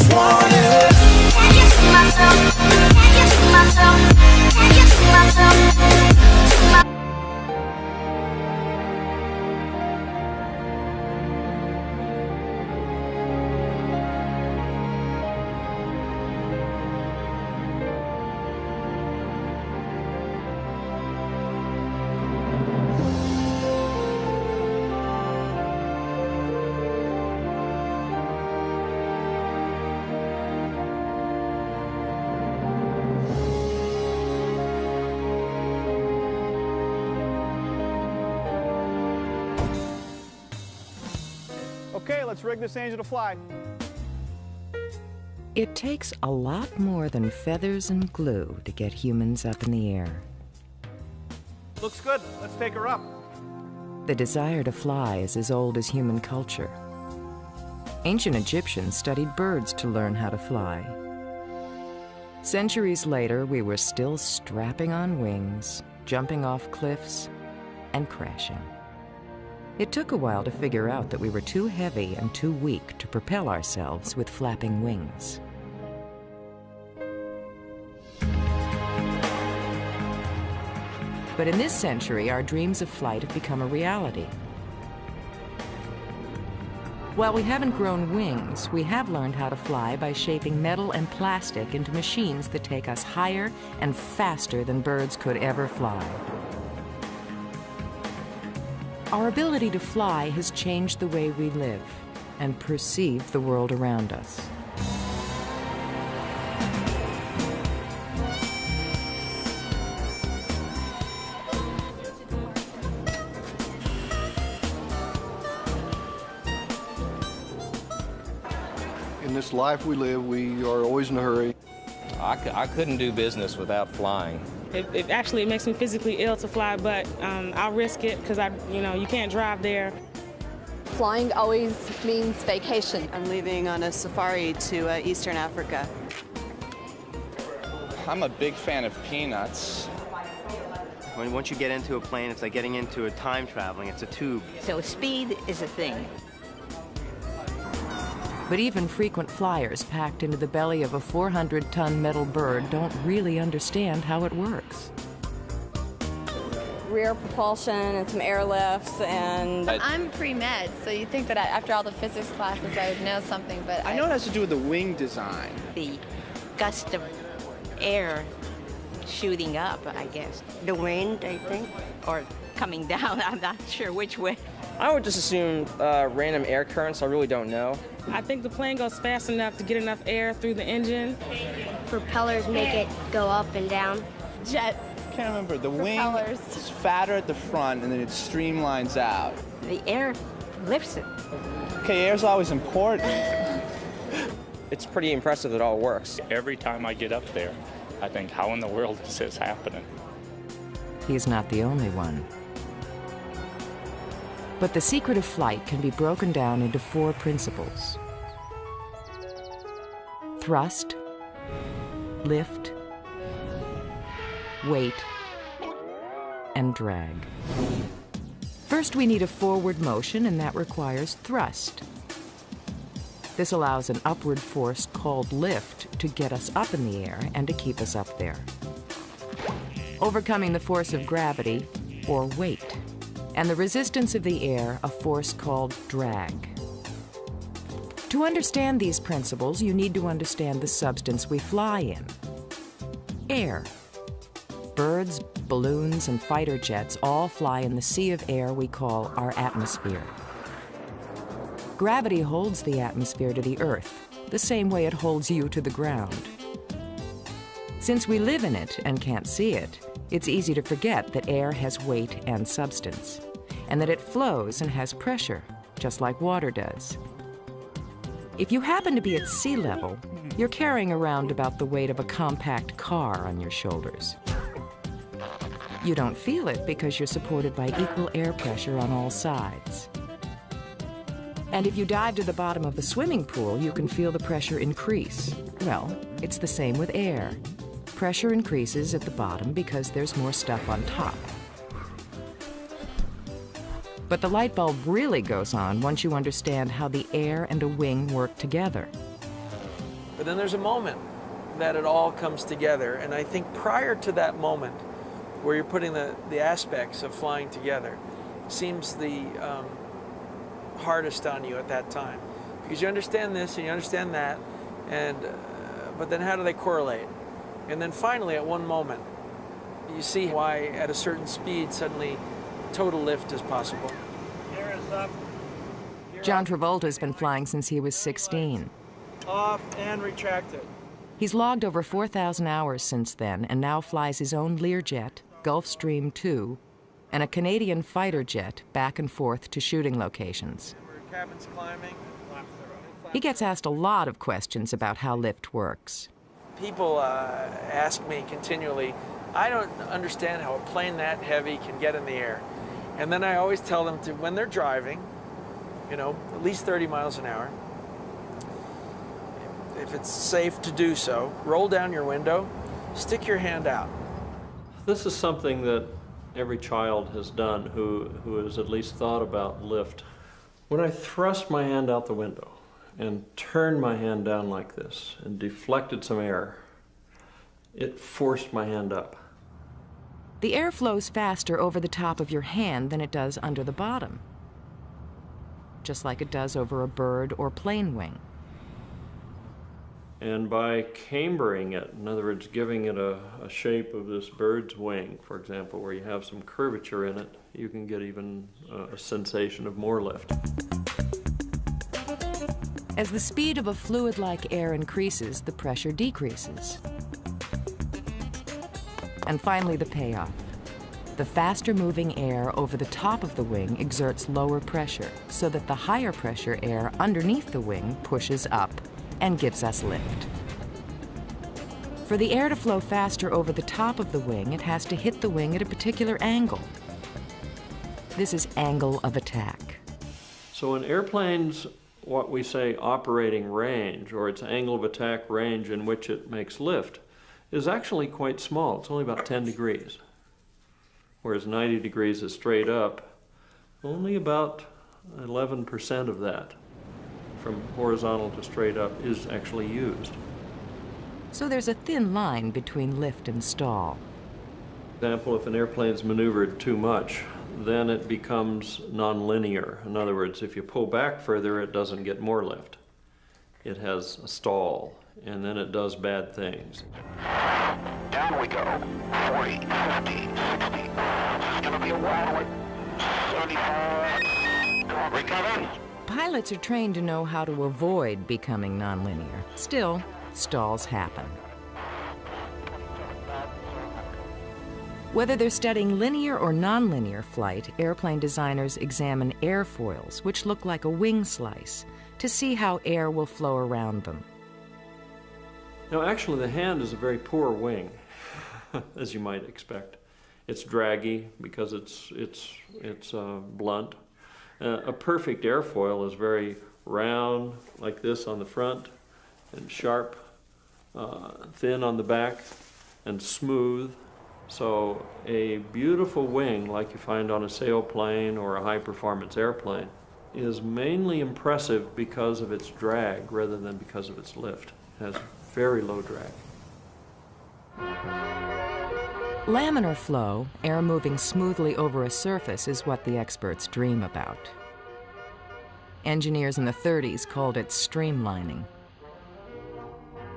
just want it. Can you see myself? Can you see myself? Can you see myself? Okay, let's rig this angel to fly. It takes a lot more than feathers and glue to get humans up in the air. Looks good. Let's take her up. The desire to fly is as old as human culture. Ancient Egyptians studied birds to learn how to fly. Centuries later, we were still strapping on wings, jumping off cliffs, and crashing. It took a while to figure out that we were too heavy and too weak to propel ourselves with flapping wings. But in this century, our dreams of flight have become a reality. While we haven't grown wings, we have learned how to fly by shaping metal and plastic into machines that take us higher and faster than birds could ever fly. Our ability to fly has changed the way we live and perceive the world around us. In this life we live, we are always in a hurry. I couldn't do business without flying. It actually makes me physically ill to fly, but I'll risk it because you can't drive there. Flying always means vacation. I'm leaving on a safari to Eastern Africa. I'm a big fan of peanuts. Once you get into a plane, it's like getting into a time traveling. It's a tube. So speed is a thing. But even frequent flyers packed into the belly of a 400-ton metal bird don't really understand how it works. Rear propulsion and some airlifts and... I'm pre-med, so you'd think that after all the physics classes I would know something, but I know it has to do with the wing design. The gust of air shooting up, I guess. The wind, I think, or coming down. I'm not sure which way. I would just assume random air currents. I really don't know. I think the plane goes fast enough to get enough air through the engine. Propellers make it go up and down. Jet. I can't remember. The wing is fatter at the front and then it streamlines out. The air lifts it. Okay, air's always important. It's pretty impressive it all works. Every time I get up there, I think, how in the world is this happening? He's not the only one. But the secret of flight can be broken down into 4 principles: thrust, lift, weight, and drag. First, we need a forward motion, and that requires thrust. This allows an upward force called lift to get us up in the air and to keep us up there. Overcoming the force of gravity, or weight, and the resistance of the air, a force called drag. To understand these principles, you need to understand the substance we fly in: air. Birds, balloons, and fighter jets all fly in the sea of air we call our atmosphere. Gravity holds the atmosphere to the Earth, the same way it holds you to the ground. Since we live in it and can't see it, it's easy to forget that air has weight and substance, and that it flows and has pressure, just like water does. If you happen to be at sea level, you're carrying around about the weight of a compact car on your shoulders. You don't feel it because you're supported by equal air pressure on all sides. And if you dive to the bottom of the swimming pool, you can feel the pressure increase. Well, it's the same with air. Pressure increases at the bottom because there's more stuff on top. But the light bulb really goes on once you understand how the air and a wing work together. But then there's a moment that it all comes together, and I think prior to that moment, where you're putting the aspects of flying together, seems the hardest on you at that time. Because you understand this and you understand that, and but then how do they correlate? And then finally, at one moment, you see why at a certain speed, suddenly total lift is possible. John Travolta's been flying since he was 16. Off and retracted. He's logged over 4,000 hours since then and now flies his own Learjet, Gulfstream II, and a Canadian fighter jet back and forth to shooting locations. Cabin's climbing. He gets asked a lot of questions about how lift works. People ask me continually, I don't understand how a plane that heavy can get in the air. And then I always tell them to, when they're driving, you know, at least 30 miles an hour, if it's safe to do so, roll down your window, stick your hand out. This is something that every child has done who has at least thought about lift. When I thrust my hand out the window and turned my hand down like this and deflected some air, it forced my hand up. The air flows faster over the top of your hand than it does under the bottom, just like it does over a bird or plane wing. And by cambering it, in other words, giving it a shape of this bird's wing, for example, where you have some curvature in it, you can get even a sensation of more lift. As the speed of a fluid-like air increases, the pressure decreases. And finally, the payoff. The faster-moving air over the top of the wing exerts lower pressure, so that the higher pressure air underneath the wing pushes up and gives us lift. For the air to flow faster over the top of the wing, it has to hit the wing at a particular angle. This is angle of attack. So in airplanes, what we say operating range, or its angle of attack range in which it makes lift, is actually quite small. It's only about 10 degrees. Whereas 90 degrees is straight up, only about 11% of that from horizontal to straight up is actually used. So there's a thin line between lift and stall. For example, if an airplane's maneuvered too much, then it becomes nonlinear. In other words, if you pull back further, it doesn't get more lift. It has a stall, and then it does bad things. Down we go. 40, 50, 60. This is going to be a wild one. 75. Come on, recover. Pilots are trained to know how to avoid becoming nonlinear. Still, stalls happen. Whether they're studying linear or nonlinear flight, airplane designers examine airfoils, which look like a wing slice, to see how air will flow around them. Now, actually, the hand is a very poor wing, as you might expect. It's draggy because it's blunt. A perfect airfoil is very round, like this on the front, and sharp, thin on the back, and smooth. So a beautiful wing, like you find on a sailplane or a high-performance airplane, is mainly impressive because of its drag rather than because of its lift. It has very low drag. Laminar flow, air moving smoothly over a surface, is what the experts dream about. Engineers in the 30s called it streamlining.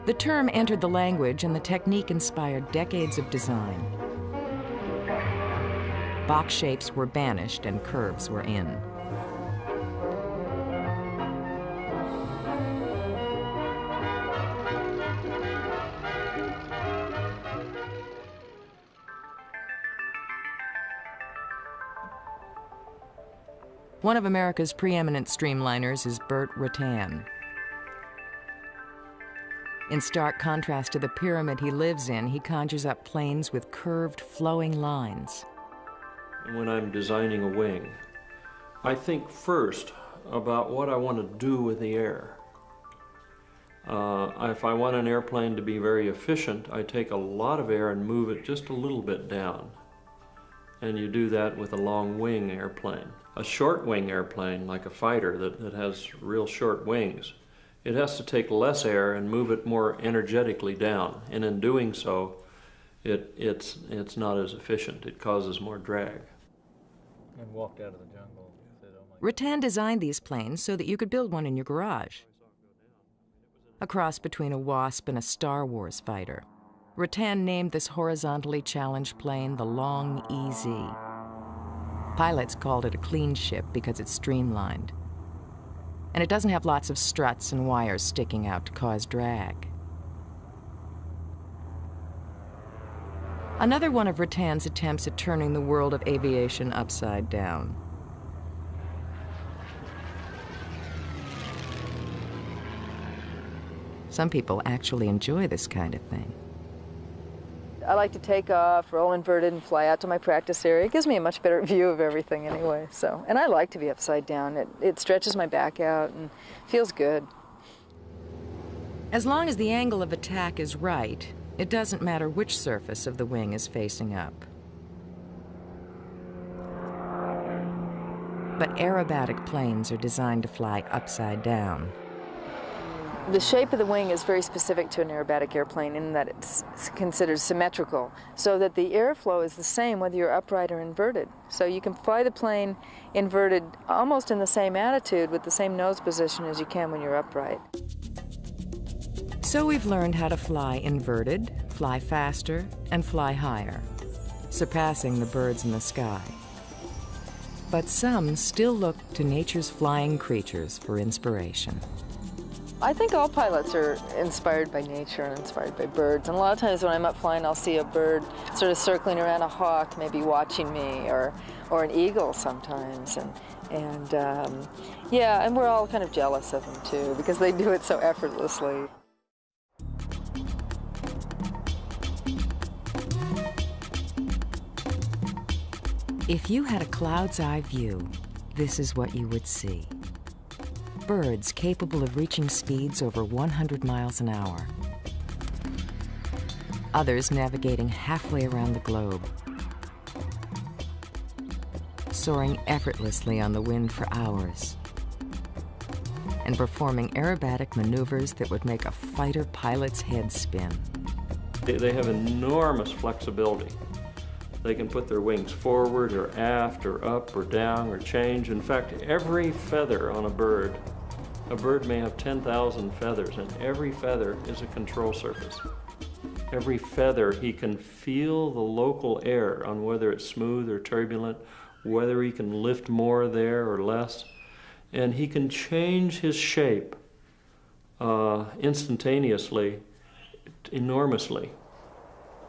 The term entered the language, and the technique inspired decades of design. Box shapes were banished and curves were in. One of America's preeminent streamliners is Burt Rutan. In stark contrast to the pyramid he lives in, he conjures up planes with curved, flowing lines. When I'm designing a wing, I think first about what I want to do with the air. If I want an airplane to be very efficient, I take a lot of air and move it just a little bit down. And you do that with a long wing airplane. A short wing airplane, like a fighter that has real short wings, It has to take less air and move it more energetically down, and in doing so, it's not as efficient. It causes more drag. And walked out of the jungle. Rattan designed these planes so that you could build one in your garage. A cross between a Wasp and a Star Wars fighter. Rattan named this horizontally challenged plane the Long EZ. Pilots called it a clean ship because it's streamlined. And it doesn't have lots of struts and wires sticking out to cause drag. Another one of Rattan's attempts at turning the world of aviation upside down. Some people actually enjoy this kind of thing. I like to take off, roll inverted, and fly out to my practice area. It gives me a much better view of everything anyway. And I like to be upside down. It stretches my back out and feels good. As long as the angle of attack is right, it doesn't matter which surface of the wing is facing up. But aerobatic planes are designed to fly upside down. The shape of the wing is very specific to an aerobatic airplane in that it's considered symmetrical, so that the airflow is the same whether you're upright or inverted. So you can fly the plane inverted almost in the same attitude with the same nose position as you can when you're upright. So we've learned how to fly inverted, fly faster, and fly higher, surpassing the birds in the sky. But some still look to nature's flying creatures for inspiration. I think all pilots are inspired by nature and inspired by birds. And a lot of times when I'm up flying, I'll see a bird sort of circling around a hawk, maybe watching me, or an eagle sometimes. Yeah, and we're all kind of jealous of them too, because they do it so effortlessly. If you had a cloud's eye view, this is what you would see. Birds capable of reaching speeds over 100 miles an hour. Others navigating halfway around the globe. Soaring effortlessly on the wind for hours. And performing aerobatic maneuvers that would make a fighter pilot's head spin. They have enormous flexibility. They can put their wings forward or aft or up or down or change. In fact, every feather on a bird may have 10,000 feathers, and every feather is a control surface. Every feather, he can feel the local air on whether it's smooth or turbulent, whether he can lift more there or less, and he can change his shape instantaneously, enormously,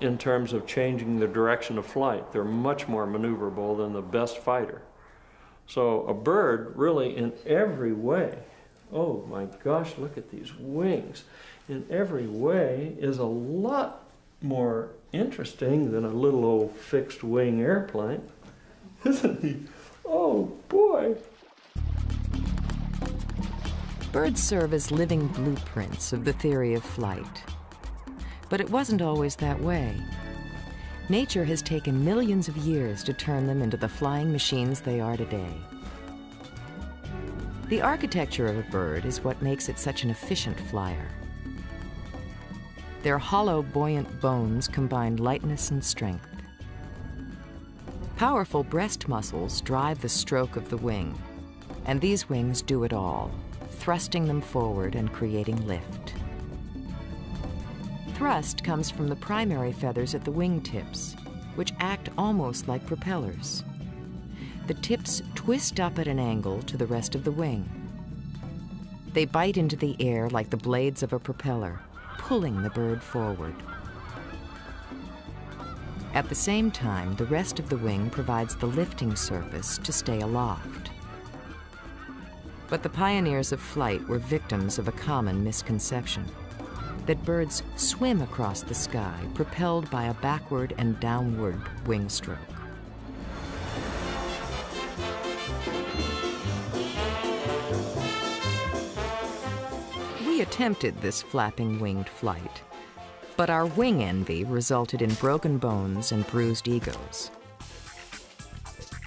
in terms of changing the direction of flight. They're much more maneuverable than the best fighter. So a bird, really, in every way, oh my gosh, look at these wings, in every way is a lot more interesting than a little old fixed wing airplane, isn't he? Oh boy. Birds serve as living blueprints of the theory of flight. But it wasn't always that way. Nature has taken millions of years to turn them into the flying machines they are today. The architecture of a bird is what makes it such an efficient flyer. Their hollow, buoyant bones combine lightness and strength. Powerful breast muscles drive the stroke of the wing, and these wings do it all, thrusting them forward and creating lift. Thrust comes from the primary feathers at the wing tips, which act almost like propellers. The tips twist up at an angle to the rest of the wing. They bite into the air like the blades of a propeller, pulling the bird forward. At the same time, the rest of the wing provides the lifting surface to stay aloft. But the pioneers of flight were victims of a common misconception: that birds swim across the sky, propelled by a backward and downward wing stroke. We attempted this flapping winged flight, but our wing envy resulted in broken bones and bruised egos.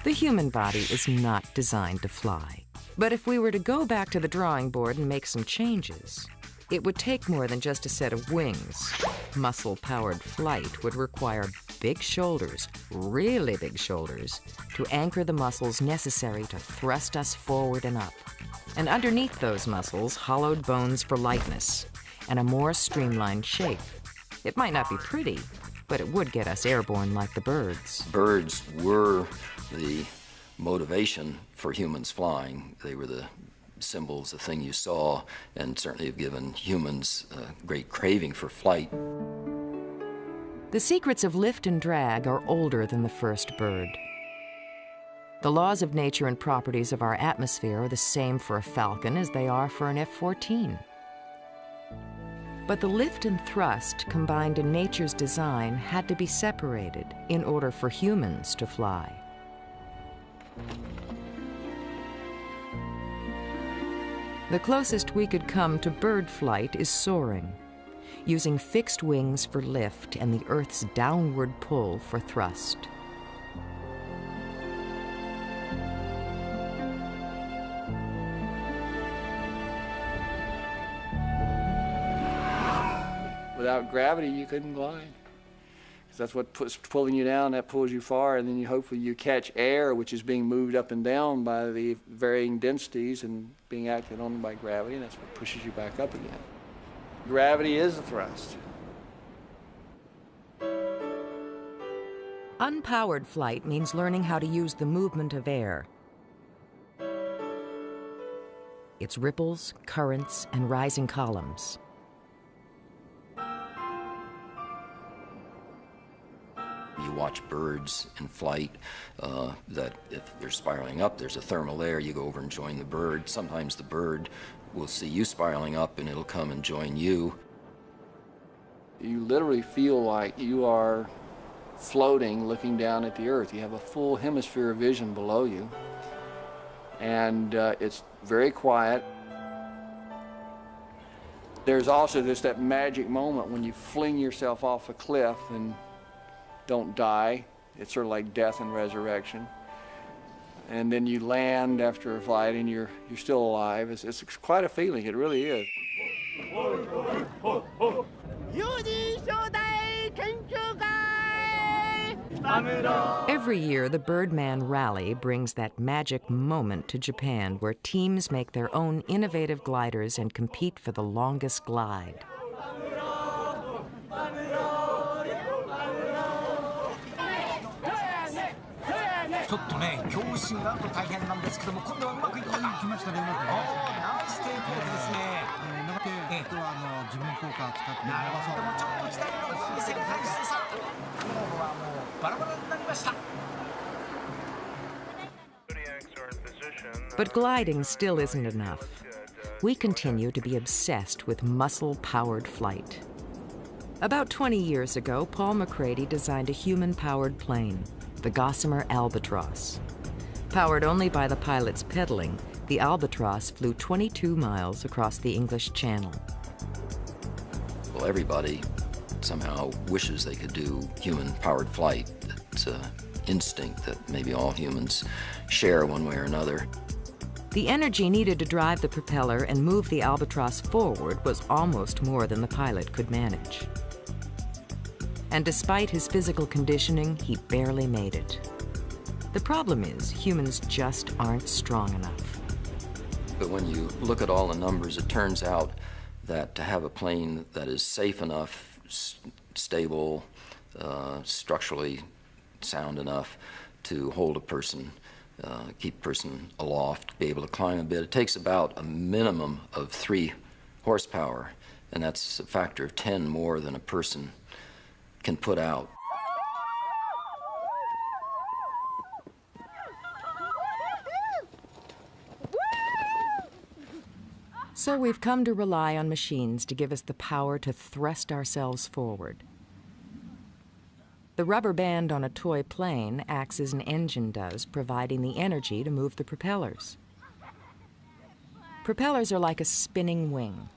The human body is not designed to fly. But if we were to go back to the drawing board and make some changes, it would take more than just a set of wings. Muscle-powered flight would require big shoulders, really big shoulders, to anchor the muscles necessary to thrust us forward and up. And underneath those muscles, hollowed bones for lightness and a more streamlined shape. It might not be pretty, but it would get us airborne like the birds. Birds were the motivation for humans flying. They were the symbols, the thing you saw, and certainly have given humans a great craving for flight. The secrets of lift and drag are older than the first bird. The laws of nature and properties of our atmosphere are the same for a falcon as they are for an F-14. But the lift and thrust combined in nature's design had to be separated in order for humans to fly. The closest we could come to bird flight is soaring, using fixed wings for lift and the Earth's downward pull for thrust. Without gravity, you couldn't glide. That's what's pulling you down, that pulls you far, and then hopefully you catch air, which is being moved up and down by the varying densities and being acted on by gravity, and that's what pushes you back up again. Gravity is the thrust. Unpowered flight means learning how to use the movement of air. Its ripples, currents, and rising columns. You watch birds in flight, that if they're spiraling up, there's a thermal there, you go over and join the bird. Sometimes the bird will see you spiraling up and it'll come and join you. You literally feel like you are floating, looking down at the Earth. You have a full hemisphere of vision below you, and it's very quiet. There's also just that magic moment when you fling yourself off a cliff and don't die. It's sort of like death and resurrection. And then you land after a flight and you're still alive. It's quite a feeling, it really is. Every year, the Birdman Rally brings that magic moment to Japan where teams make their own innovative gliders and compete for the longest glide. But gliding still isn't enough. We continue to be obsessed with muscle-powered flight. About 20 years ago, Paul McCrady designed a human-powered plane, the Gossamer Albatross. Powered only by the pilot's pedaling, the Albatross flew 22 miles across the English Channel. Well, everybody somehow wishes they could do human-powered flight. It's an instinct that maybe all humans share one way or another. The energy needed to drive the propeller and move the Albatross forward was almost more than the pilot could manage. And despite his physical conditioning, he barely made it. The problem is, humans just aren't strong enough. But when you look at all the numbers, it turns out that to have a plane that is safe enough, stable, structurally sound enough to hold a person, keep a person aloft, be able to climb a bit, it takes about a minimum of 3 horsepower, and that's a factor of 10 more than a person can put out. So we've come to rely on machines to give us the power to thrust ourselves forward. The rubber band on a toy plane acts as an engine does, providing the energy to move the propellers. Propellers are like a spinning wing.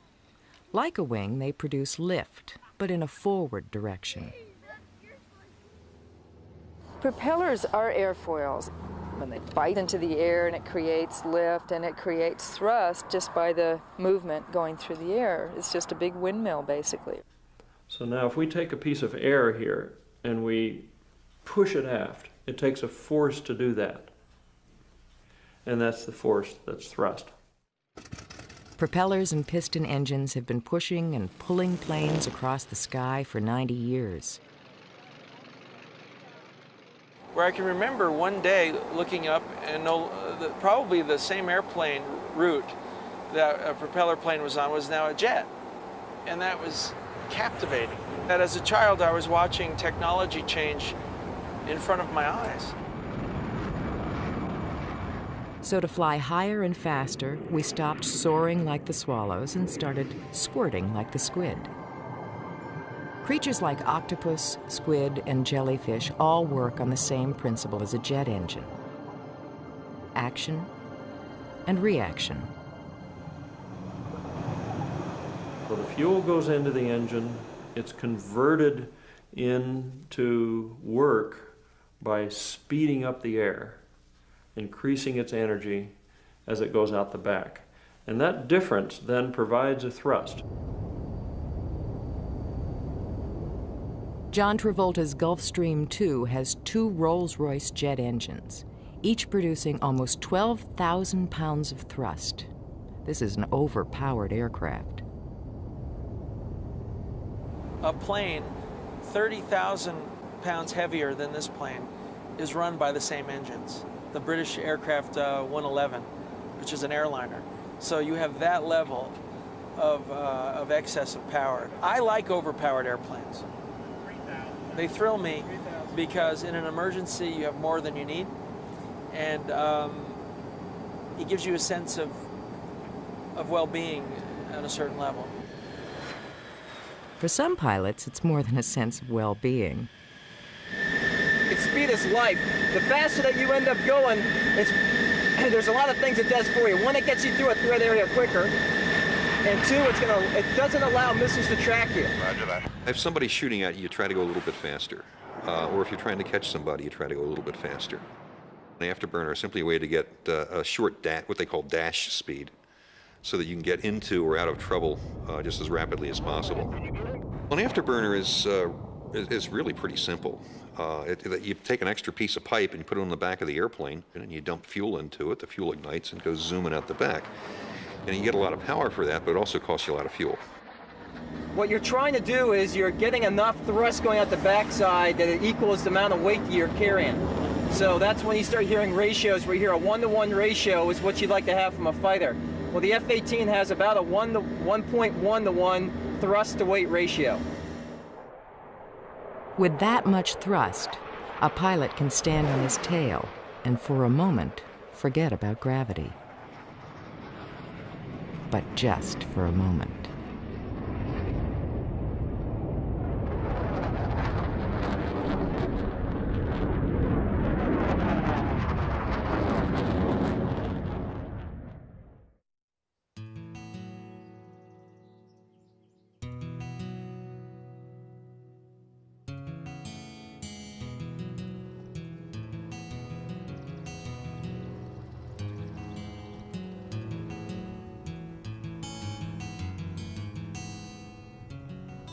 Like a wing, they produce lift, but in a forward direction. Propellers are airfoils. and they bite into the air, and it creates lift and it creates thrust just by the movement going through the air. It's just a big windmill, basically. So now if we take a piece of air here and we push it aft, it takes a force to do that. And that's the force that's thrust. Propellers and piston engines have been pushing and pulling planes across the sky for 90 years. Where I can remember one day looking up and probably the same airplane route that a propeller plane was on was now a jet. And that was captivating. That as a child I was watching technology change in front of my eyes. So to fly higher and faster, we stopped soaring like the swallows and started squirting like the squid. Creatures like octopus, squid, and jellyfish all work on the same principle as a jet engine: action and reaction. So the fuel goes into the engine, it's converted into work by speeding up the air, increasing its energy as it goes out the back. And that difference then provides a thrust. John Travolta's Gulfstream II has 2 Rolls-Royce jet engines, each producing almost 12,000 pounds of thrust. This is an overpowered aircraft. A plane 30,000 pounds heavier than this plane is run by the same engines. The British aircraft 111, which is an airliner. So you have that level of excess of power. I like overpowered airplanes. They thrill me because in an emergency you have more than you need, and it gives you a sense of well-being at a certain level. For some pilots, it's more than a sense of well-being. Speed is life. The faster that you end up going, there's a lot of things it does for you. One, it gets you through a threat area quicker, and two, it doesn't allow missiles to track you. Roger that. If somebody's shooting at you, you try to go a little bit faster. Or if you're trying to catch somebody, you try to go a little bit faster. An afterburner is simply a way to get a short, what they call dash speed, so that you can get into or out of trouble just as rapidly as possible. An afterburner is really pretty simple. You take an extra piece of pipe and you put it on the back of the airplane, and you dump fuel into it. The fuel ignites and goes zooming out the back. And you get a lot of power for that, but it also costs you a lot of fuel. What you're trying to do is you're getting enough thrust going out the backside that it equals the amount of weight that you're carrying. So that's when you start hearing ratios where you hear a 1-to-1 ratio is what you'd like to have from a fighter. Well, the F-18 has about a 1.1-to-1 thrust-to-weight ratio. With that much thrust, a pilot can stand on his tail and for a moment forget about gravity. But just for a moment.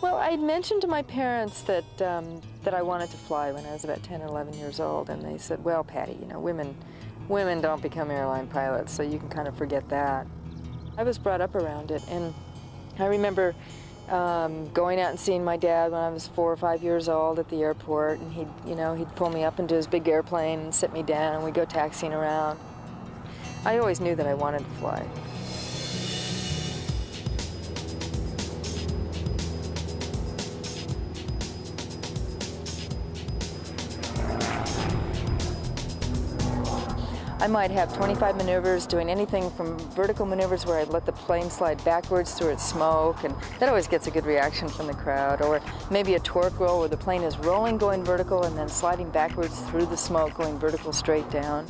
Well, I had mentioned to my parents that that I wanted to fly when I was about 10 or 11 years old, and they said, well, Patty, you know, women don't become airline pilots, so you can kind of forget that. I was brought up around it, and I remember going out and seeing my dad when I was 4 or 5 years old at the airport, and he'd pull me up into his big airplane and sit me down, and we'd go taxiing around. I always knew that I wanted to fly. I might have 25 maneuvers, doing anything from vertical maneuvers where I'd let the plane slide backwards through its smoke, and that always gets a good reaction from the crowd. Or maybe a torque roll where the plane is rolling going vertical and then sliding backwards through the smoke going vertical straight down.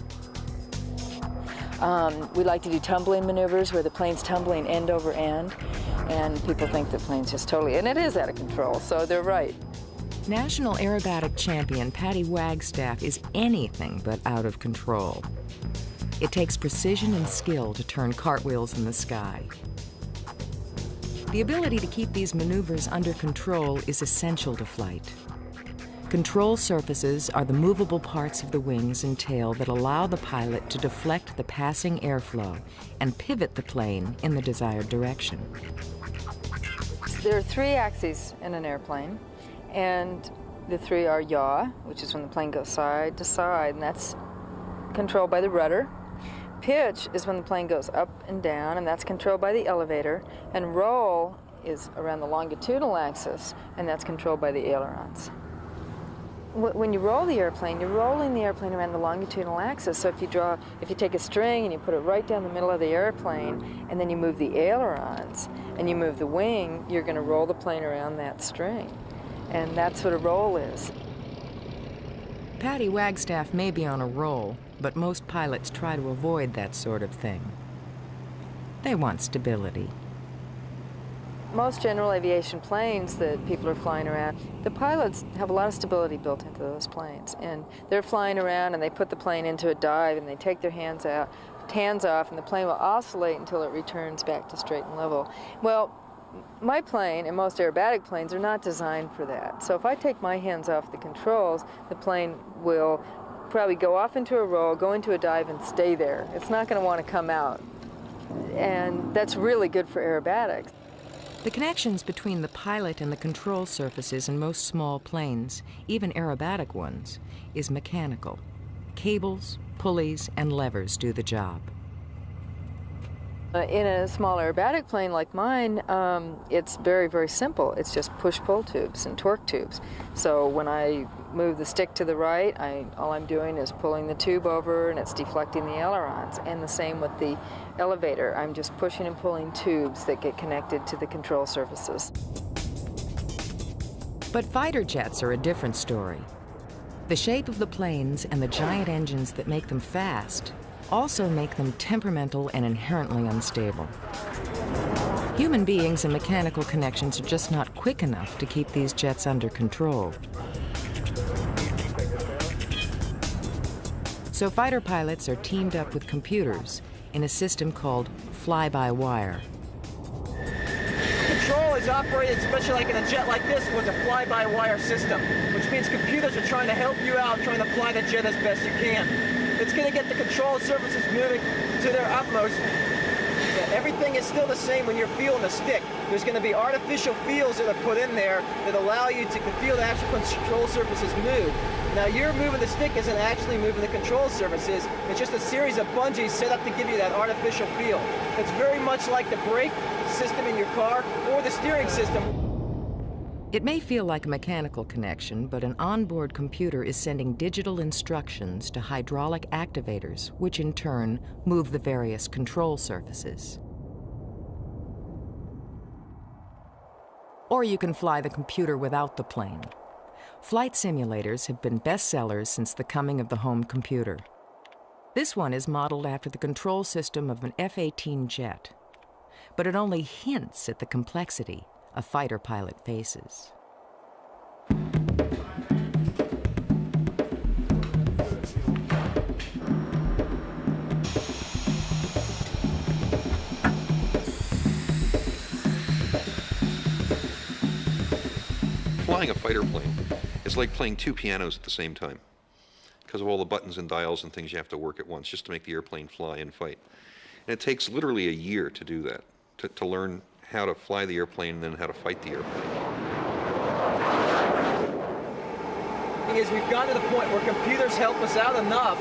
We like to do tumbling maneuvers where the plane's tumbling end over end, and people think the plane's just totally, and it is out of control, so they're right. National aerobatic champion Patty Wagstaff is anything but out of control. It takes precision and skill to turn cartwheels in the sky. The ability to keep these maneuvers under control is essential to flight. Control surfaces are the movable parts of the wings and tail that allow the pilot to deflect the passing airflow and pivot the plane in the desired direction. There are 3 axes in an airplane, and the 3 are yaw, which is when the plane goes side to side, and that's controlled by the rudder. Pitch is when the plane goes up and down, and that's controlled by the elevator. And roll is around the longitudinal axis, and that's controlled by the ailerons. When you roll the airplane, you're rolling the airplane around the longitudinal axis. So if you take a string and you put it right down the middle of the airplane, and then you move the ailerons, and you move the wing, you're going to roll the plane around that string. And that's what a roll is. Patty Wagstaff may be on a roll, but most pilots try to avoid that sort of thing. They want stability. Most general aviation planes that people are flying around, the pilots have a lot of stability built into those planes. And they're flying around and they put the plane into a dive and they take their hands off, and the plane will oscillate until it returns back to straight and level. Well, my plane and most aerobatic planes are not designed for that. So if I take my hands off the controls, the plane will probably go off into a roll, go into a dive, and stay there. It's not going to want to come out. And that's really good for aerobatics. The connections between the pilot and the control surfaces in most small planes, even aerobatic ones, is mechanical. Cables, pulleys, and levers do the job. In a small aerobatic plane like mine, it's very, very simple. It's just push-pull tubes and torque tubes. So when I move the stick to the right, all I'm doing is pulling the tube over and it's deflecting the ailerons. And the same with the elevator. I'm just pushing and pulling tubes that get connected to the control surfaces. But fighter jets are a different story. The shape of the planes and the giant engines that make them fast also make them temperamental and inherently unstable. Human beings and mechanical connections are just not quick enough to keep these jets under control. So fighter pilots are teamed up with computers in a system called fly-by-wire. Control is operated, especially like in a jet like this, with a fly-by-wire system, which means computers are trying to help you out, trying to fly the jet as best you can. It's going to get the control surfaces moving to their utmost. Everything is still the same when you're feeling the stick. There's going to be artificial feels that are put in there that allow you to feel the actual control surfaces move. Now, you're moving the stick isn't actually moving the control surfaces. It's just a series of bungees set up to give you that artificial feel. It's very much like the brake system in your car or the steering system. It may feel like a mechanical connection, but an onboard computer is sending digital instructions to hydraulic activators, which in turn move the various control surfaces. Or you can fly the computer without the plane. Flight simulators have been bestsellers since the coming of the home computer. This one is modeled after the control system of an F-18 jet, but it only hints at the complexity a fighter pilot faces. Flying a fighter plane is like playing 2 pianos at the same time because of all the buttons and dials and things you have to work at once just to make the airplane fly and fight. And it takes literally a year to do that, to learn how to fly the airplane and then how to fight the airplane. Because we've gotten to the point where computers help us out enough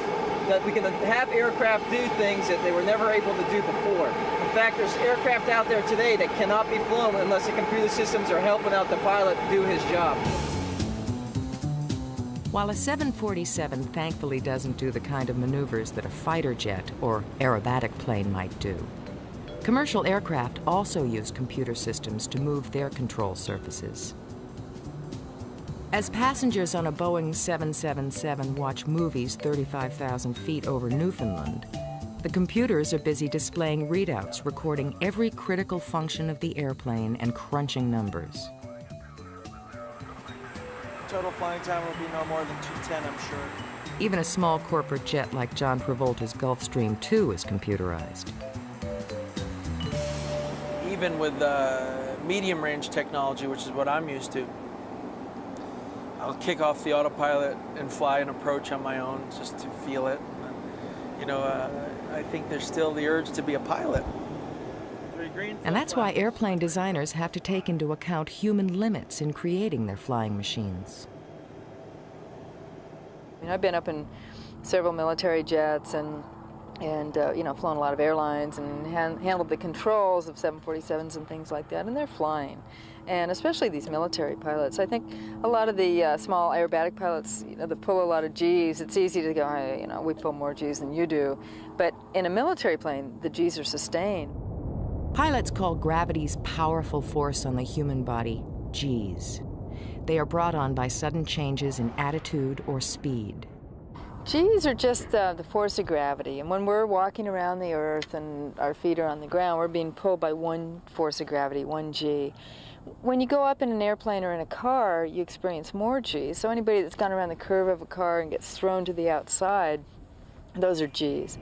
that we can have aircraft do things that they were never able to do before. In fact, there's aircraft out there today that cannot be flown unless the computer systems are helping out the pilot do his job. While a 747 thankfully doesn't do the kind of maneuvers that a fighter jet or aerobatic plane might do, commercial aircraft also use computer systems to move their control surfaces. As passengers on a Boeing 777 watch movies 35,000 feet over Newfoundland, the computers are busy displaying readouts recording every critical function of the airplane and crunching numbers. Total flying time will be no more than 210, I'm sure. Even a small corporate jet like John Travolta's Gulfstream II is computerized. Even with medium range technology, which is what I'm used to, I'll kick off the autopilot and fly an approach on my own just to feel it. You know, I think there's still the urge to be a pilot. And that's why airplane designers have to take into account human limits in creating their flying machines. I mean, I've been up in several military jets and you know, flown a lot of airlines and handled the controls of 747s and things like that, and they're flying. And especially these military pilots. I think a lot of the small aerobatic pilots, you know, that pull a lot of Gs, it's easy to go, hey, you know, we pull more Gs than you do. But in a military plane, the Gs are sustained. Pilots call gravity's powerful force on the human body Gs. They are brought on by sudden changes in attitude or speed. Gs are just the force of gravity, and when we're walking around the Earth and our feet are on the ground, we're being pulled by one force of gravity, one G. When you go up in an airplane or in a car, you experience more Gs. So anybody that's gone around the curve of a car and gets thrown to the outside, those are Gs.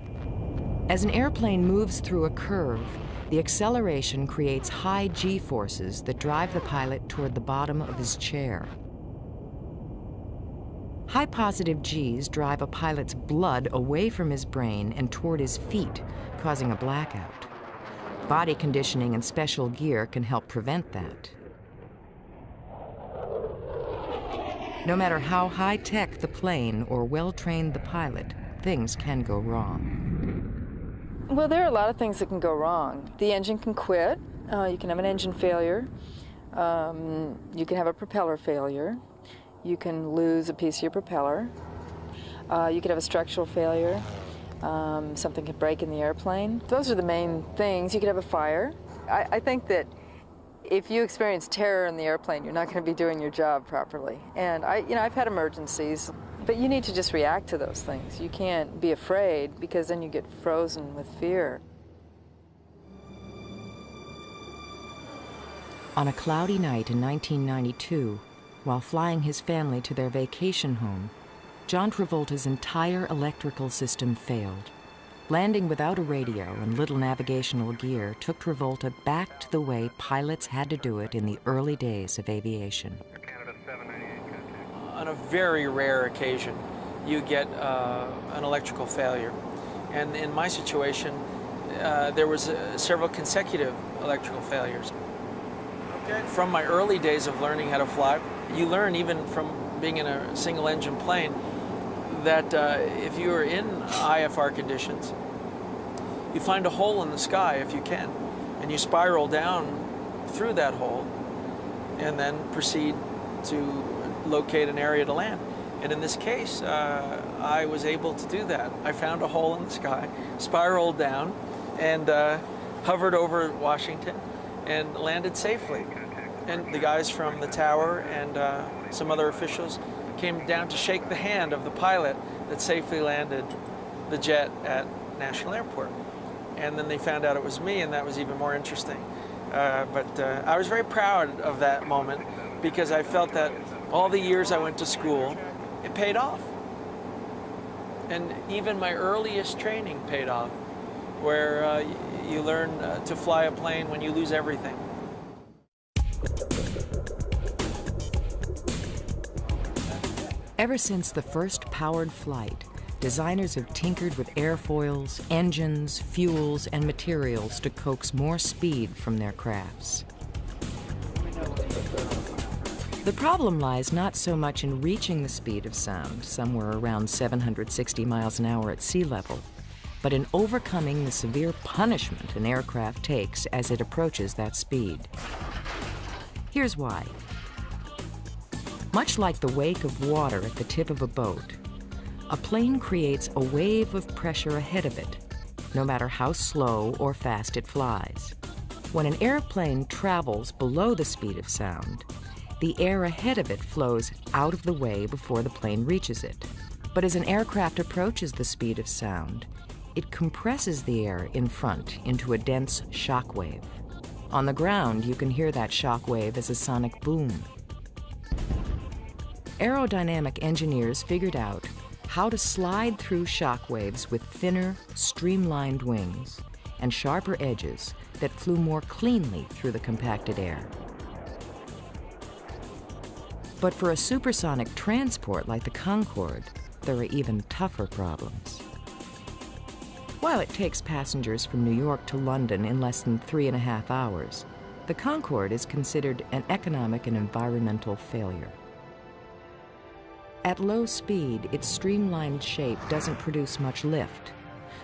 As an airplane moves through a curve, the acceleration creates high G forces that drive the pilot toward the bottom of his chair. High positive Gs drive a pilot's blood away from his brain and toward his feet, causing a blackout. Body conditioning and special gear can help prevent that. No matter how high-tech the plane or well-trained the pilot, things can go wrong. Well, there are a lot of things that can go wrong. The engine can quit. You can have an engine failure. You can have a propeller failure. You can lose a piece of your propeller. You could have a structural failure. Something could break in the airplane. Those are the main things. You could have a fire. I think that if you experience terror in the airplane, you're not going to be doing your job properly. And I've had emergencies, but you need to just react to those things. You can't be afraid, because then you get frozen with fear. On a cloudy night in 1992, while flying his family to their vacation home, John Travolta's entire electrical system failed. Landing without a radio and little navigational gear took Travolta back to the way pilots had to do it in the early days of aviation. On a very rare occasion, you get an electrical failure. And in my situation, there was several consecutive electrical failures. From my early days of learning how to fly, you learn even from being in a single engine plane that if you are in IFR conditions, you find a hole in the sky if you can, and you spiral down through that hole and then proceed to locate an area to land. And in this case, I was able to do that. I found a hole in the sky, spiraled down, and hovered over Washington and landed safely. And the guys from the tower and some other officials came down to shake the hand of the pilot that safely landed the jet at National Airport. And then they found out it was me, and that was even more interesting. But I was very proud of that moment, because I felt that all the years I went to school, it paid off. And even my earliest training paid off, where you learn to fly a plane when you lose everything. Ever since the first powered flight, designers have tinkered with airfoils, engines, fuels, and materials to coax more speed from their crafts. The problem lies not so much in reaching the speed of sound, somewhere around 760 miles an hour at sea level, but in overcoming the severe punishment an aircraft takes as it approaches that speed. Here's why. Much like the wake of water at the tip of a boat, a plane creates a wave of pressure ahead of it, no matter how slow or fast it flies. When an airplane travels below the speed of sound, the air ahead of it flows out of the way before the plane reaches it. But as an aircraft approaches the speed of sound, it compresses the air in front into a dense shock wave. On the ground, you can hear that shock wave as a sonic boom. aerodynamic engineers figured out how to slide through shock waves with thinner, streamlined wings and sharper edges that flew more cleanly through the compacted air. But for a supersonic transport like the Concorde, there are even tougher problems. While it takes passengers from New York to London in less than 3.5 hours, the Concorde is considered an economic and environmental failure. At low speed, its streamlined shape doesn't produce much lift,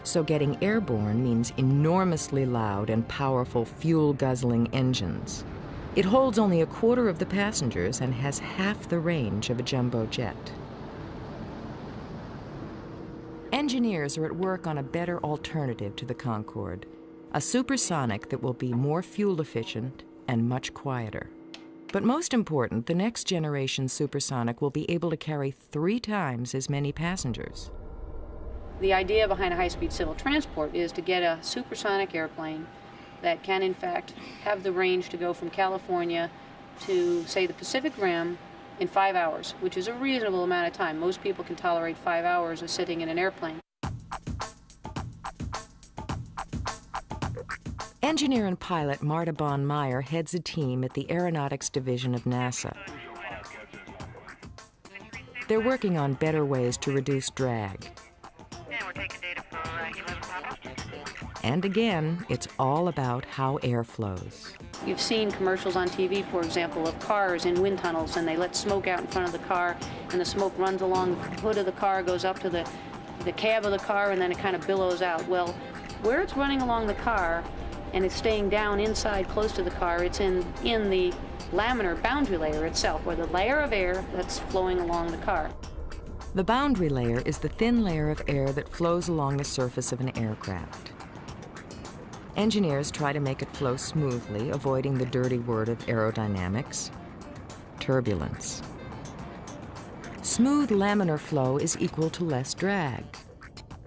so getting airborne means enormously loud and powerful fuel-guzzling engines. It holds only 1/4 of the passengers and has half the range of a jumbo jet. Engineers are at work on a better alternative to the Concorde, a supersonic that will be more fuel efficient and much quieter. But most important, the next generation supersonic will be able to carry 3 times as many passengers. The idea behind high-speed civil transport is to get a supersonic airplane that can in fact have the range to go from California to, say, the Pacific Rim in 5 hours, which is a reasonable amount of time. Most people can tolerate 5 hours of sitting in an airplane. Engineer and pilot Marta Bonn-Meyer heads a team at the Aeronautics Division of NASA. They're working on better ways to reduce drag. And again, it's all about how air flows. You've seen commercials on TV, for example, of cars in wind tunnels, and they let smoke out in front of the car, and the smoke runs along the hood of the car, goes up to the cab of the car, and then it kind of billows out. Well, where it's running along the car, and it's staying down inside close to the car, it's in the laminar boundary layer itself, or the layer of air that's flowing along the car. The boundary layer is the thin layer of air that flows along the surface of an aircraft. Engineers try to make it flow smoothly, avoiding the dirty word of aerodynamics, turbulence. Smooth laminar flow is equal to less drag.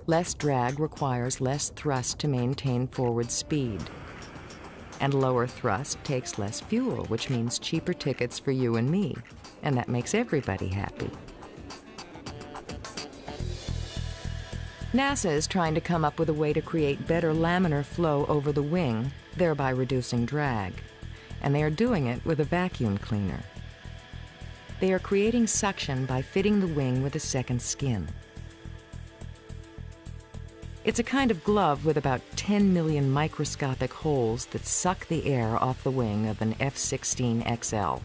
Less drag requires less thrust to maintain forward speed. And lower thrust takes less fuel, which means cheaper tickets for you and me. And that makes everybody happy. NASA is trying to come up with a way to create better laminar flow over the wing, thereby reducing drag. And they are doing it with a vacuum cleaner. They are creating suction by fitting the wing with a second skin. It's a kind of glove with about 10 million microscopic holes that suck the air off the wing of an F-16XL.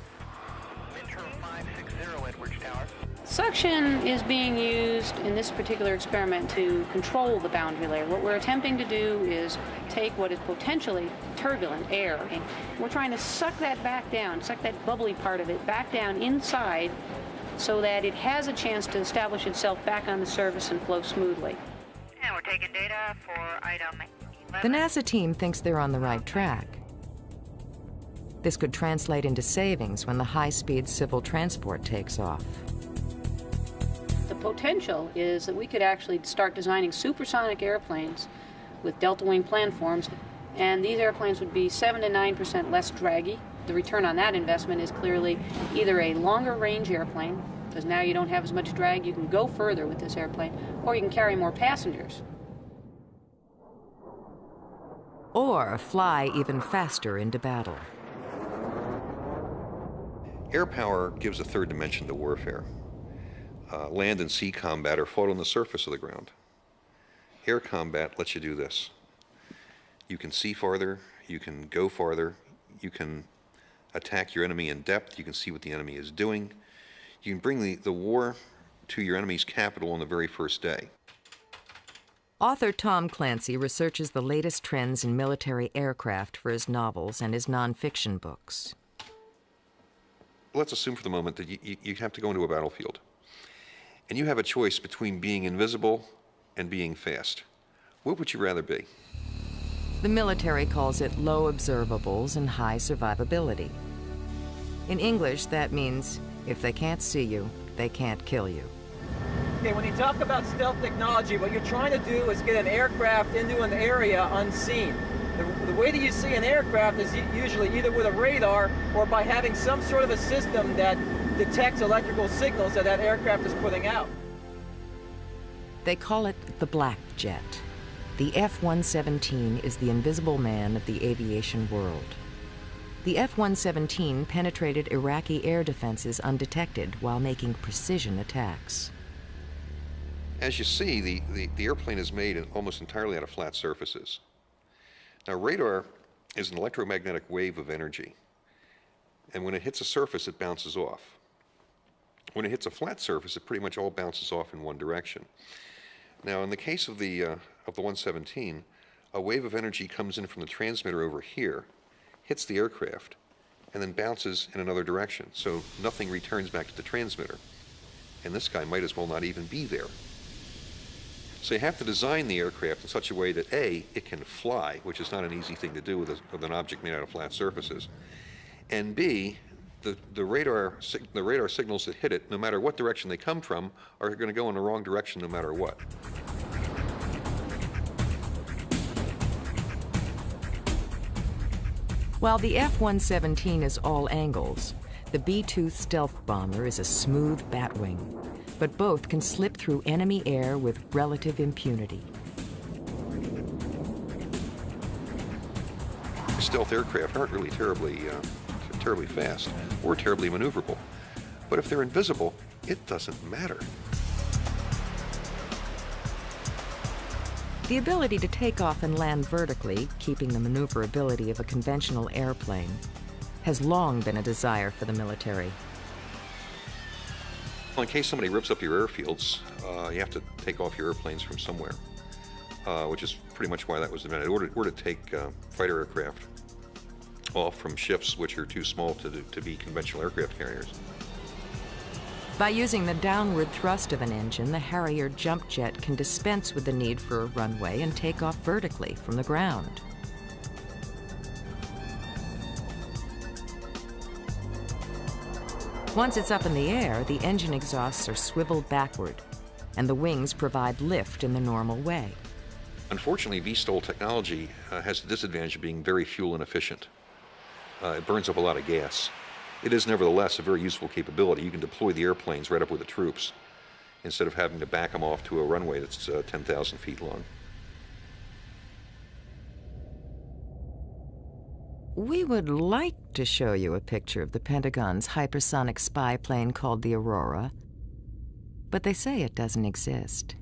Suction is being used in this particular experiment to control the boundary layer. What we're attempting to do is take what is potentially turbulent air, and we're trying to suck that back down, suck that bubbly part of it back down inside so that it has a chance to establish itself back on the surface and flow smoothly. And we're taking data for item 11. The NASA team thinks they're on the right track. This could translate into savings when the high-speed civil transport takes off. The potential is that we could actually start designing supersonic airplanes with delta wing planforms, and these airplanes would be 7 to 9% less draggy. The return on that investment is clearly either a longer range airplane, because now you don't have as much drag, you can go further with this airplane, or you can carry more passengers. Or fly even faster into battle. Air power gives a third dimension to warfare. Land and sea combat are fought on the surface of the ground. Air combat lets you do this. You can see farther, you can go farther, you can attack your enemy in depth, you can see what the enemy is doing. You can bring the war to your enemy's capital on the very first day. Author Tom Clancy researches the latest trends in military aircraft for his novels and his nonfiction books. Let's assume for the moment that you have to go into a battlefield. And you have a choice between being invisible and being fast. What would you rather be? The military calls it low observables and high survivability. In English, that means if they can't see you, they can't kill you. Okay, when you talk about stealth technology, what you're trying to do is get an aircraft into an area unseen. The way that you see an aircraft is usually either with a radar or by having some sort of a system that detects electrical signals that that aircraft is putting out. They call it the Black Jet. The F-117 is the invisible man of the aviation world. The F-117 penetrated Iraqi air defenses undetected while making precision attacks. As you see, the airplane is made almost entirely out of flat surfaces. Now, radar is an electromagnetic wave of energy, and when it hits a surface, it bounces off. When it hits a flat surface, it pretty much all bounces off in one direction. Now, in the case of the 117, a wave of energy comes in from the transmitter over here, hits the aircraft, and then bounces in another direction, so nothing returns back to the transmitter. And this guy might as well not even be there. So you have to design the aircraft in such a way that A, it can fly, which is not an easy thing to do with an object made out of flat surfaces, and B, the radar signals that hit it, no matter what direction they come from, are going to go in the wrong direction no matter what. While the F-117 is all angles, the B-2 stealth bomber is a smooth batwing, but both can slip through enemy air with relative impunity. Stealth aircraft aren't really terribly fast or terribly maneuverable, but if they're invisible, it doesn't matter. The ability to take off and land vertically, keeping the maneuverability of a conventional airplane, has long been a desire for the military. Well, in case somebody rips up your airfields, you have to take off your airplanes from somewhere, which is pretty much why that was invented, or to take fighter aircraft off from ships which are too small to be conventional aircraft carriers. By using the downward thrust of an engine, the Harrier jump jet can dispense with the need for a runway and take off vertically from the ground. Once it's up in the air, the engine exhausts are swiveled backward, and the wings provide lift in the normal way. Unfortunately, VSTOL technology has the disadvantage of being very fuel inefficient. It burns up a lot of gas. It is nevertheless a very useful capability. You can deploy the airplanes right up with the troops instead of having to back them off to a runway that's 10,000 feet long. We would like to show you a picture of the Pentagon's hypersonic spy plane called the Aurora, but they say it doesn't exist.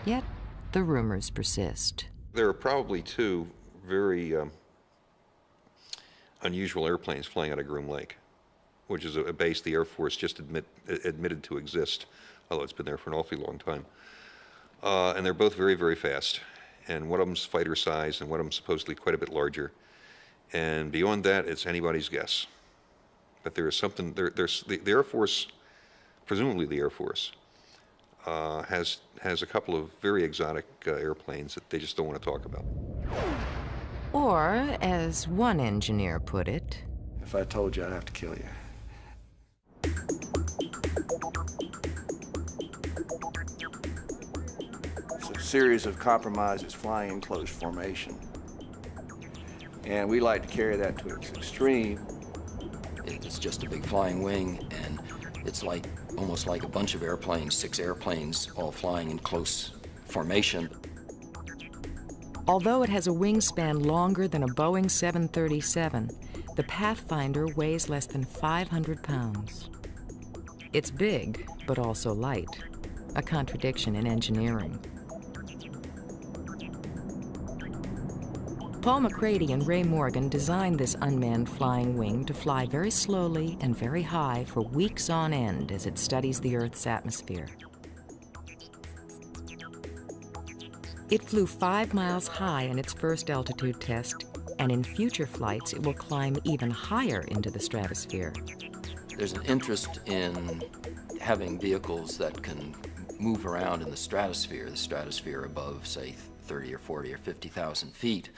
Yet, the rumors persist. There are probably two very unusual airplanes flying out of Groom Lake, which is a base the Air Force just admitted to exist, although it's been there for an awfully long time. And they're both very, very fast. And one of them's fighter size, and one of them's supposedly quite a bit larger. And beyond that, it's anybody's guess. But there is something, the Air Force, presumably the Air Force, has a couple of very exotic airplanes that they just don't want to talk about. Or, as one engineer put it, if I told you, I'd have to kill you. It's a series of compromises flying in close formation. And we like to carry that to its extreme. It's just a big flying wing, and it's like almost like a bunch of airplanes, 6 airplanes, all flying in close formation. Although it has a wingspan longer than a Boeing 737, the Pathfinder weighs less than 500 pounds. It's big, but also light, a contradiction in engineering. Paul McCrady and Ray Morgan designed this unmanned flying wing to fly very slowly and very high for weeks on end as it studies the Earth's atmosphere. It flew 5 miles high in its first altitude test, and in future flights it will climb even higher into the stratosphere. There's an interest in having vehicles that can move around in the stratosphere above, say, 30 or 40 or 50,000 feet.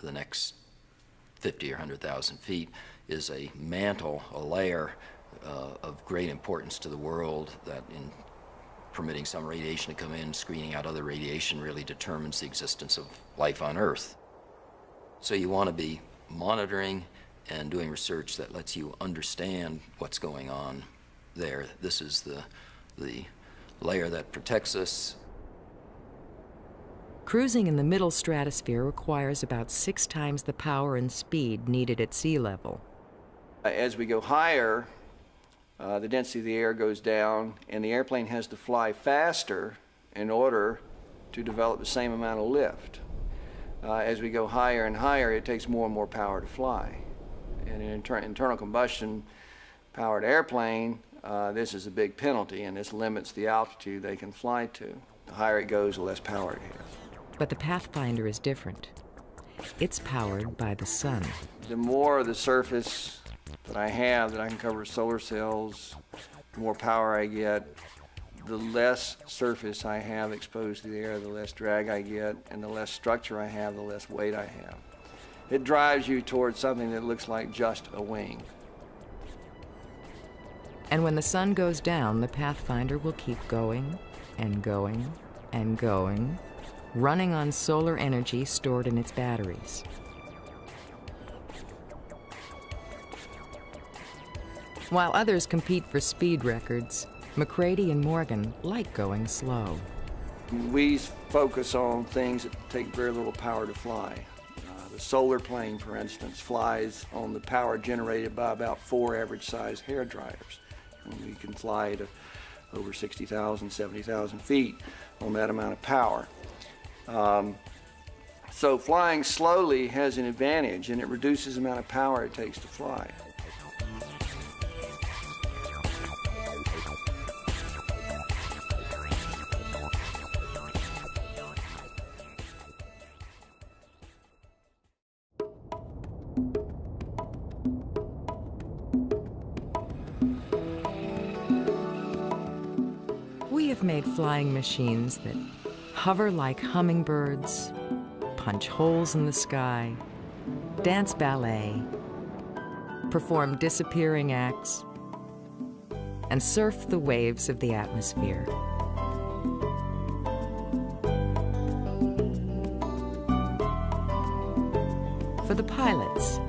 The next 50 or 100,000 feet is a mantle, a layer of great importance to the world that in permitting some radiation to come in, screening out other radiation really determines the existence of life on Earth. So you want to be monitoring and doing research that lets you understand what's going on there. This is the layer that protects us. Cruising in the middle stratosphere requires about 6 times the power and speed needed at sea level. As we go higher, the density of the air goes down, and the airplane has to fly faster in order to develop the same amount of lift. As we go higher and higher, it takes more and more power to fly. In an internal combustion powered airplane, this is a big penalty, and this limits the altitude they can fly to. The higher it goes, the less power it has. But the Pathfinder is different. It's powered by the sun. The more of the surface that I have that I can cover with solar cells, the more power I get, the less surface I have exposed to the air, the less drag I get, and the less structure I have, the less weight I have. It drives you towards something that looks like just a wing. And when the sun goes down, the Pathfinder will keep going and going and going, running on solar energy stored in its batteries. While others compete for speed records, McCready and Morgan like going slow. We focus on things that take very little power to fly. The solar plane, for instance, flies on the power generated by about 4 average-sized hair dryers. And we can fly to over 60,000, 70,000 feet on that amount of power. So flying slowly has an advantage, and it reduces the amount of power it takes to fly. We have made flying machines that hover like hummingbirds, punch holes in the sky, dance ballet, perform disappearing acts, and surf the waves of the atmosphere. For the pilots,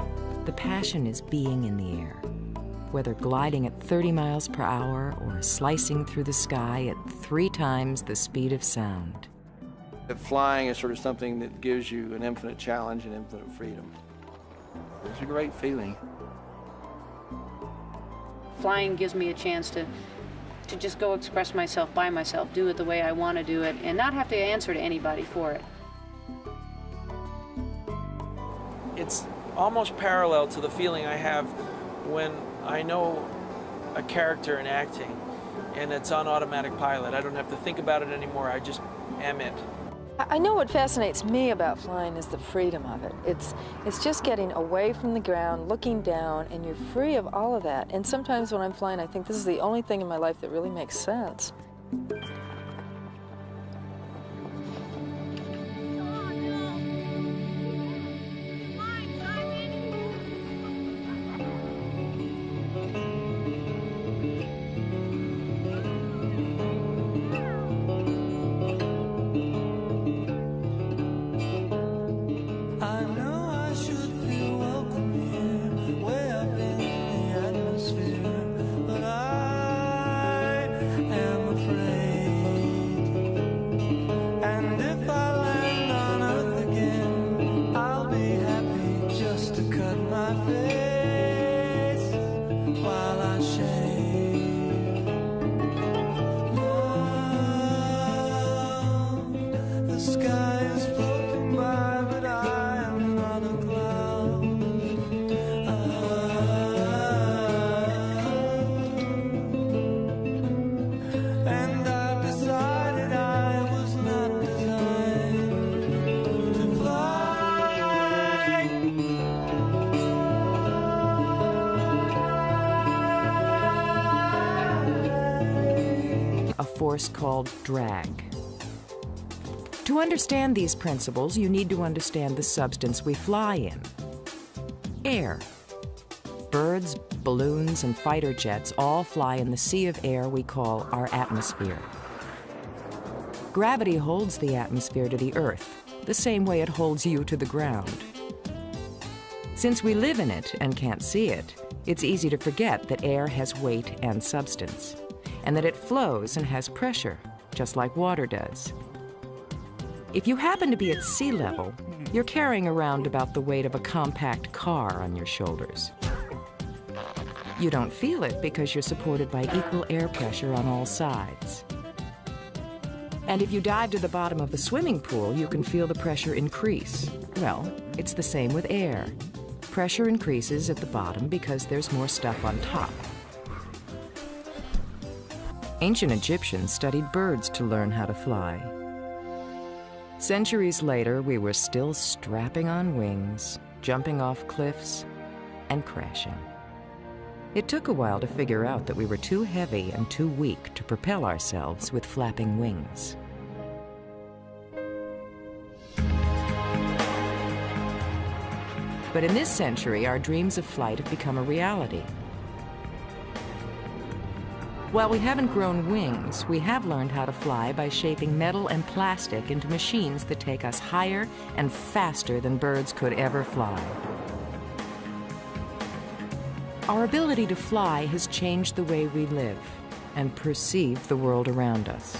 the passion is being in the air, whether gliding at 30 miles per hour or slicing through the sky at 3 times the speed of sound. Flying is sort of something that gives you an infinite challenge and infinite freedom. It's a great feeling. Flying gives me a chance to just go express myself by myself, do it the way I want to do it, and not have to answer to anybody for it. It's almost parallel to the feeling I have when I know a character in acting and it's on automatic pilot. I don't have to think about it anymore, I just am it. I know what fascinates me about flying is the freedom of it. It's just getting away from the ground, looking down, and you're free of all of that. And sometimes when I'm flying, I think this is the only thing in my life that really makes sense. Force called drag. To understand these principles, you need to understand the substance we fly in. Air. Birds, balloons, and fighter jets all fly in the sea of air we call our atmosphere. Gravity holds the atmosphere to the Earth, the same way it holds you to the ground. Since we live in it and can't see it, it's easy to forget that air has weight and substance, and that it flows and has pressure, just like water does. If you happen to be at sea level, you're carrying around about the weight of a compact car on your shoulders. You don't feel it because you're supported by equal air pressure on all sides. And if you dive to the bottom of the swimming pool, you can feel the pressure increase. Well, it's the same with air. Pressure increases at the bottom because there's more stuff on top. Ancient Egyptians studied birds to learn how to fly. Centuries later, we were still strapping on wings, jumping off cliffs, and crashing. It took a while to figure out that we were too heavy and too weak to propel ourselves with flapping wings. But in this century, our dreams of flight have become a reality. While we haven't grown wings, we have learned how to fly by shaping metal and plastic into machines that take us higher and faster than birds could ever fly. Our ability to fly has changed the way we live and perceive the world around us.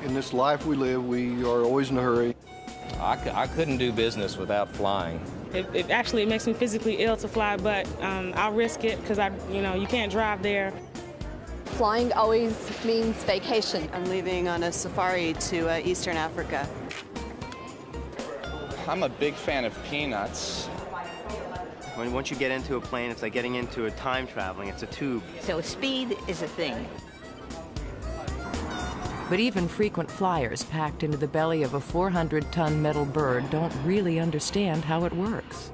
In this life we live, we are always in a hurry. I couldn't do business without flying. It actually makes me physically ill to fly, but I'll risk it because you can't drive there. Flying always means vacation. I'm leaving on a safari to Eastern Africa. I'm a big fan of peanuts. Once you get into a plane, it's like getting into a time traveling. It's a tube. So speed is a thing. But even frequent flyers packed into the belly of a 400-ton metal bird don't really understand how it works.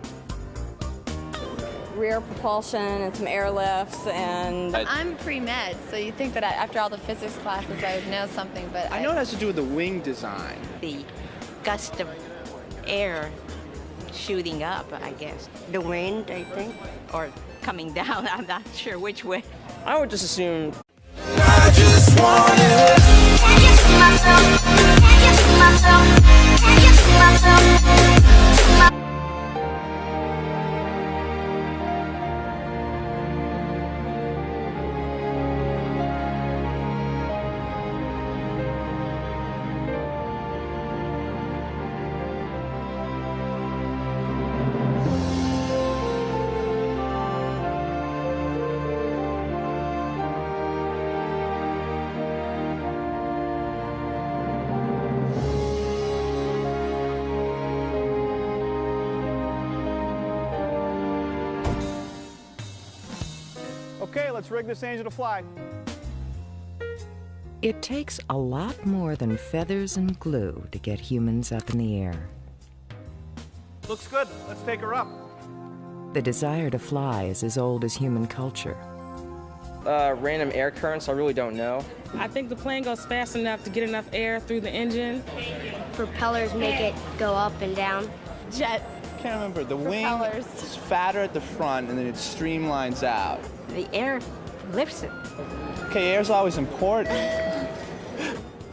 Rear propulsion and some airlifts and... I'm pre-med, so you'd think that after all the physics classes I would know something, but I know it has to do with the wing design. The gust of air shooting up, I guess. The wind, I think. Or coming down, I'm not sure which way. I would just assume... I just wanted... Can you see myself? Can you see myself? Can you see myself? Okay, let's rig this angel to fly. It takes a lot more than feathers and glue to get humans up in the air. Looks good. Let's take her up. The desire to fly is as old as human culture. Random air currents, I really don't know. I think the plane goes fast enough to get enough air through the engine. Propellers make it go up and down. Jet. Can't remember. The wing is fatter at the front and then it streamlines out. The air lifts it. Okay, air's always important.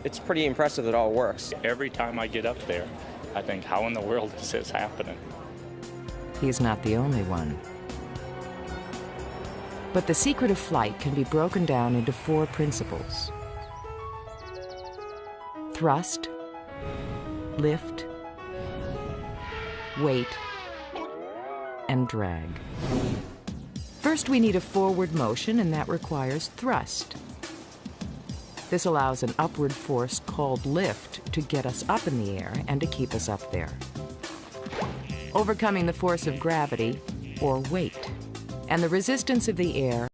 It's pretty impressive that it all works. Every time I get up there, I think, how in the world is this happening? He's not the only one. But the secret of flight can be broken down into 4 principles: thrust, lift, weight, and drag. First, we need a forward motion, and that requires thrust. This allows an upward force called lift to get us up in the air and to keep us up there. Overcoming the force of gravity, or weight, and the resistance of the air